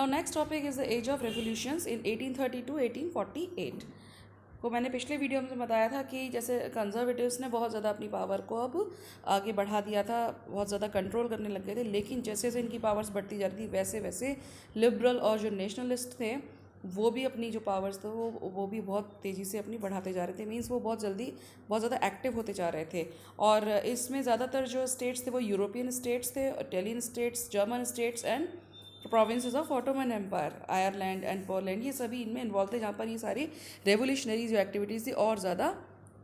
Now next topic is the age of revolutions in 1830 to 1848 को मैंने पिछले video में बताया था कि जैसे कंजर्वेटिव्स ने बहुत ज़्यादा अपनी पावर को अब आगे बढ़ा दिया था, बहुत ज़्यादा कंट्रोल करने लग गए थे, लेकिन जैसे जैसे इनकी पावर्स बढ़ती जा रही थी वैसे वैसे लिबरल और जो नेशनलिस्ट थे वो भी अपनी जो पावर्स थे वो भी बहुत तेज़ी से अपनी बढ़ाते जा रहे थे। मीन्स वो बहुत जल्दी बहुत ज़्यादा एक्टिव होते जा रहे थे। और इसमें ज़्यादातर जो स्टेट्स थे वो यूरोपियन स्टेट्स थे, Italian states, German states and provinces of Ottoman empire, Ireland and Poland, ये सभी इनमें इन्वॉल्व थे, जहाँ पर ये सारी रेवोल्यूशनरी जो एक्टिविटीज़ थी और ज़्यादा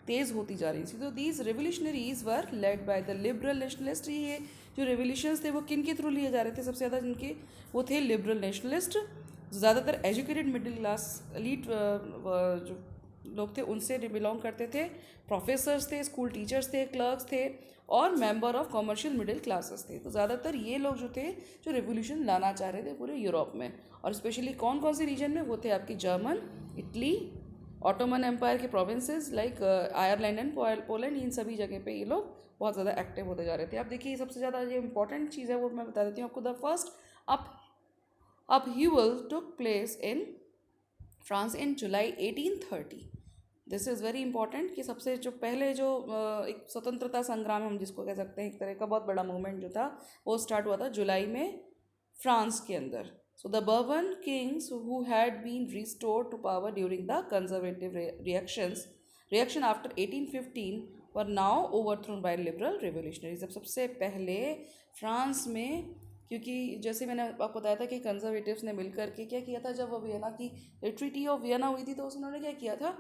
तेज़ होती जा रही थी। तो these revolutionaries were led by the liberal nationalist. ये जो रेवोल्यूशंस थे वो किन के थ्रू लिए जा रहे थे? सबसे ज़्यादा जिनके वो थे लिबरल नेशनलिस्ट, ज़्यादातर एजुकेटेड मिडिल क्लास एलीट जो लोग थे उनसे बिलोंग करते थे, प्रोफेसर्स थे, स्कूल टीचर्स थे, क्लर्क्स थे और member of commercial middle classes थे। तो ज़्यादातर ये लोग जो थे जो रेवोल्यूशन लाना चाह रहे थे पूरे यूरोप में। और स्पेशली कौन कौन से रीजन में? वो थे आपकी जर्मन, इटली, ऑटोमन एम्पायर के provinces like Ireland and Poland, इन सभी जगह पे ये लोग बहुत ज़्यादा एक्टिव होते जा रहे थे। अब देखिए सबसे ज़्यादा जो इंपॉर्टेंट चीज़ है वो मैं बता देती हूँ आपको। The first upheaval took place in France in July 1830। This is very important कि सबसे जो पहले जो एक स्वतंत्रता संग्राम हम जिसको कह सकते हैं, एक तरह का बहुत बड़ा मूवमेंट जो था वो स्टार्ट हुआ था जुलाई में फ्रांस के अंदर। So the Bourbon kings who had been restored to power during the conservative reaction after 1815 were now overthrown by liberal revolutionaries. जब सबसे पहले फ्रांस में, क्योंकि जैसे मैंने आपको बताया था कि कंजर्वेटिव्स ने मिलकर के क्या किया था, जब वो वियना की ट्रीटी ऑफ वियना हुई थी तो उन्होंने क्या किया था,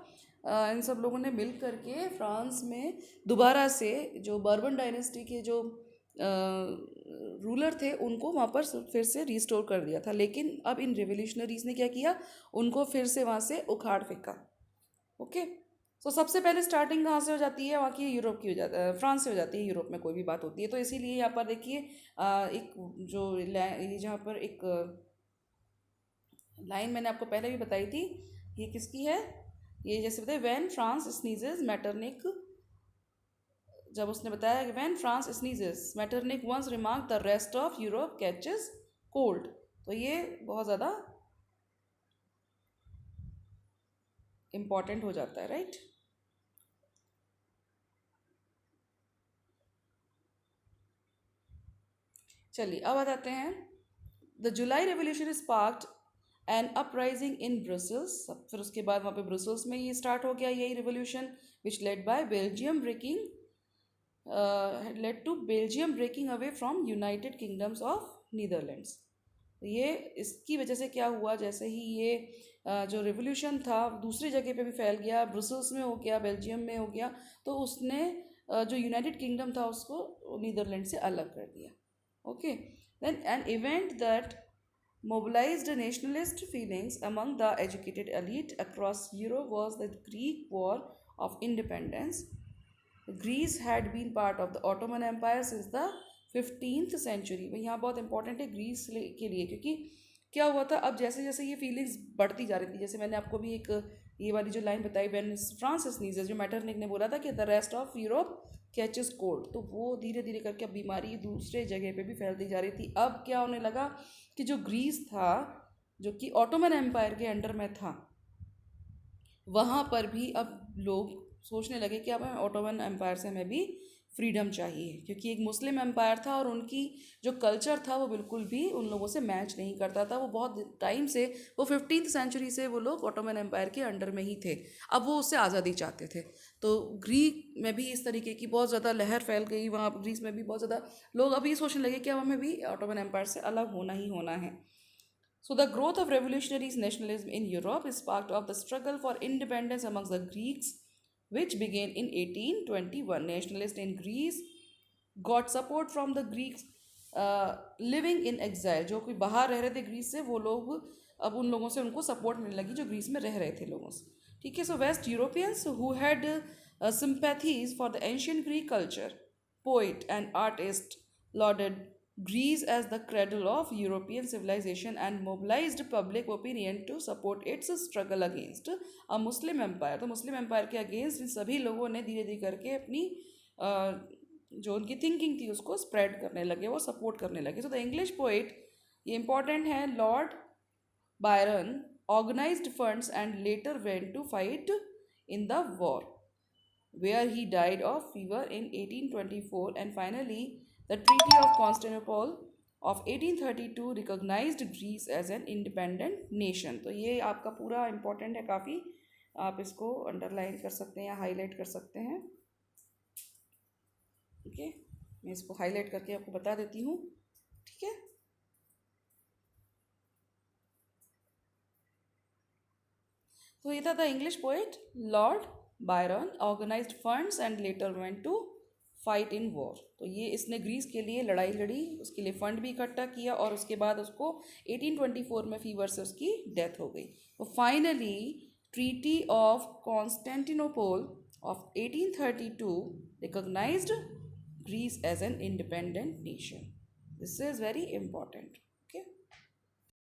इन सब लोगों ने मिल करके फ्रांस में दोबारा से जो बर्बन डायनेस्टी के जो रूलर थे उनको वहाँ पर फिर से रिस्टोर कर दिया था। लेकिन अब इन रिवोल्यूशनरीज ने क्या किया, उनको फिर से वहाँ से उखाड़ फेंका। ओके, सो सबसे पहले स्टार्टिंग कहाँ से हो जाती है? वहाँ की यूरोप की हो जाती है, फ्रांस से हो जाती है। यूरोप में कोई भी बात होती है तो इसीलिए यहाँ पर देखिए एक जो ये जहाँ पर एक लाइन मैंने आपको पहले भी बताई थी, ये किसकी है? ये जैसे बताए व्हेन फ्रांस स्नीजेस मैटरनिक, जब उसने बताया कि when France sneezes Metternich once remark the rest of Europe catches cold. तो ये बहुत ज़्यादा इम्पॉर्टेंट हो जाता है, राइट? चलिए अब बताते हैं। The July revolution sparked an uprising in Brussels. फिर उसके बाद वहाँ पे ब्रसल्स में ये स्टार्ट हो गया यही revolution, which led by Belgium breaking led to Belgium breaking away from United Kingdoms of Netherlands. ये इसकी वजह से क्या हुआ, जैसे ही ये जो रिवोल्यूशन था दूसरी जगह पे भी फैल गया, ब्रसल्स में हो गया, बेल्जियम में हो गया, तो उसने जो यूनाइटेड किंगडम था उसको नीदरलैंड से अलग कर दिया। Okay, then an event that mobilized nationalist feelings among the educated elite across Europe was the Greek War of Independence. Greece had been part of the Ottoman Empire since the 15th century। भाई यहाँ बहुत important है Greece के लिए, क्योंकि क्या हुआ था, अब जैसे जैसे ये फीलिंग्स बढ़ती जा रही थी, जैसे मैंने आपको भी एक ये वाली जो लाइन बताई व्हेन फ्रांस स्नीजेस, जो मैटरनिक ने बोला था कि the rest of Europe catches cold, तो वो धीरे धीरे करके अब बीमारी दूसरे जगह पे भी फैलती जा रही थी। अब क्या होने लगा कि जो ग्रीस था जो कि ऑटोमन एम्पायर के अंडर में था, वहाँ पर भी अब लोग सोचने लगे कि अब हमें ऑटोमन एम्पायर से हमें भी फ्रीडम चाहिए, क्योंकि एक मुस्लिम एम्पायर था और उनकी जो कल्चर था वो बिल्कुल भी उन लोगों से मैच नहीं करता था। वो बहुत टाइम से, वो 15th सेंचुरी से वो लोग ऑटोमन एम्पायर के अंडर में ही थे, अब वो उससे आज़ादी चाहते थे। तो ग्रीक में भी इस तरीके की बहुत ज़्यादा लहर फैल गई, वहाँ ग्रीस में भी बहुत ज़्यादा लोग अभी सोचने लगे कि अब हमें भी ऑटोमन एम्पायर से अलग होना ही होना है। So the growth of revolutionary nationalism in Europe is sparked of the struggle for independence amongst the Greeks, which began in 1821. Nationalists in Greece got support from the Greeks living in exile। जो कोई बाहर रह रहे थे Greece से, वो लोग अब उन लोगों से उनको सपोर्ट मिलने लगी जो ग्रीस में रह रहे थे लोगों से। ठीक है, so west Europeans who had sympathies for the ancient Greek culture, poet and artist lauded Greece as the cradle of European civilization and mobilized public opinion to support its struggle against a Muslim empire। तो मुस्लिम empire के against इन सभी लोगों ने धीरे धीरे करके अपनी जो उनकी थिंकिंग थी उसको स्प्रेड करने लगे, वो सपोर्ट करने लगे। सो द इंग्लिश पोइट, ये इंपॉर्टेंट है, Lord Byron organized funds and later went to fight in the war, where he died of fever in 1824. And finally, the Treaty of Constantinople of 1832 recognized Greece as an independent nation. तो ये आपका पूरा important है काफ़ी, आप इसको underline कर सकते हैं या हाईलाइट कर सकते हैं. ओके, मैं इसको हाईलाइट करके आपको बता देती हूँ. ठीक है. तो ये था the English poet Lord Byron organised funds and later went to fight in war. तो ये इसने ग्रीस के लिए लड़ाई लड़ी, उसके लिए फंड भी इकट्ठा किया और उसके बाद उसको 1824 में फीवर से उसकी डेथ हो गई. तो finally treaty of Constantinople of 1832 recognised Greece as an independent nation. This is very important.